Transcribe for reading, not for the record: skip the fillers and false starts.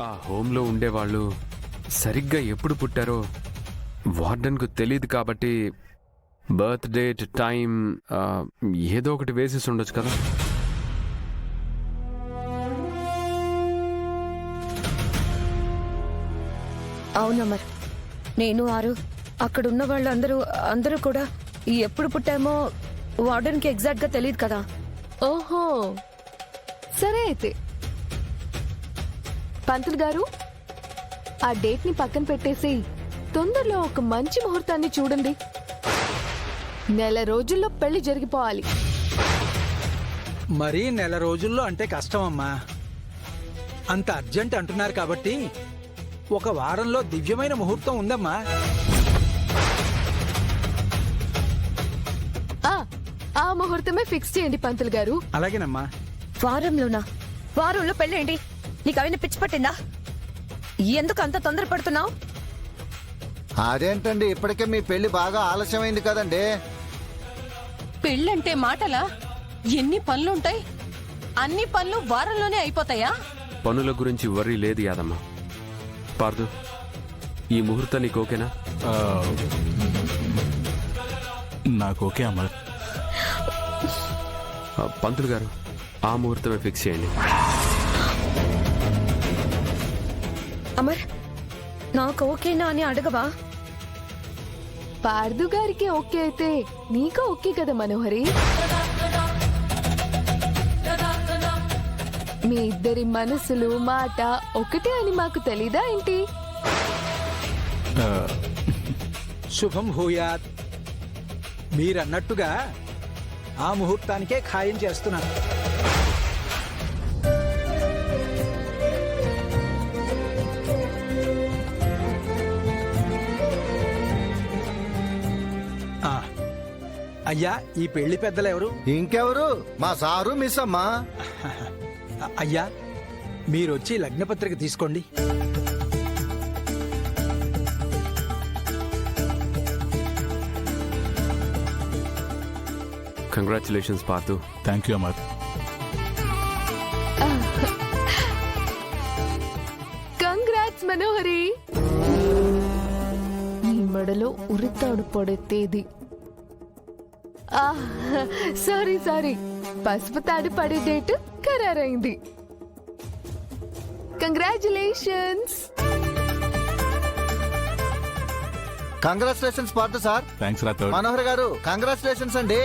ఆ హోమ్లో ఉండేవాళ్ళు సరిగ్గా ఎప్పుడు పుట్టారో వార్డెన్కు తెలియదు కాబట్టి బర్త్ డేట్ టైం ఏదో ఒకటి వేసేసి ఉండొచ్చు కదా. అవునమ్మర్, నేను ఆరు అక్కడున్న వాళ్ళు అందరూ కూడా ఎప్పుడు పుట్టామో వార్డెన్కి ఎగ్జాక్ట్ గా తెలియదు కదా. ఓహో, సరే అయితే పంతులు గారు ఆ డేట్ ని పక్కన పెట్టేసి తొందరలో ఒక మంచి ముహూర్తాన్ని చూడండి. నెల రోజుల్లో పెళ్లి జరిగిపోవాలి. మరీ నెల రోజుల్లో అంటే కష్టమమ్మా. అంత అర్జెంట్ అంటున్నారు కాబట్టి ఒక వారంలో దివ్యమైన ముహూర్తం ఉందమ్మా. ఆ ముహూర్తమే ఫిక్స్ చేయండి పంతులు గారు. అలాగేనమ్మా. వారంలో పెళ్ళేంటి? నీకు అవన్నీ పిచ్చి పట్టిందా? ఎందుకు అంత తొందర పడుతున్నావు? అదేంటండి, ఇప్పటికే మీ పెళ్లి బాగా ఆలస్యమైంది కదండి. పెళ్ళంటే మాటలా? ఎన్ని పనులుంటాయి? అన్ని పనులు వారంలోనే అయిపోతాయా? పనుల గురించి వర్రీ లేదు యాదమ్మ. పార్దు, ఈ ముహూర్తం నీకు ఓకేనా? నాకు ఓకే అమర్. పంతులు గారు, ఆ ముహూర్తమే ఫిక్స్ చేయండి. అమర్, నాకు ఓకేనా అని అడగవా? పార్దు గారికి ఓకే అయితే నీకు ఓకే కదా మనోహరి? మీ ఇద్దరి మనసులు మాట ఒకటే అని మాకు తెలీదా ఏంటి? శుభం భూయాత్. మీరన్నట్టుగా ఆ ముహూర్తానికే ఖాయం చేస్తున్నాను. అయ్యా, ఈ పెళ్లి పెద్దలు ఎవరు? ఇంకెవరు? మా సారు మిస్ అమ్మా. అయ్యా, మీరొచ్చి లగ్నపత్రిక తీసుకోండి. Congratulations Pardhu. Thank you Amar. Congrats Manohari. నీ మెడలో ఉరితాడు పడే తేదీ. సారీ, పసుపు తాడు పడే డేటు ఖరారైంది. Congratulations. Congratulations Pardhu sir. Thanks Rathod. Manohar garu, congratulations అండి.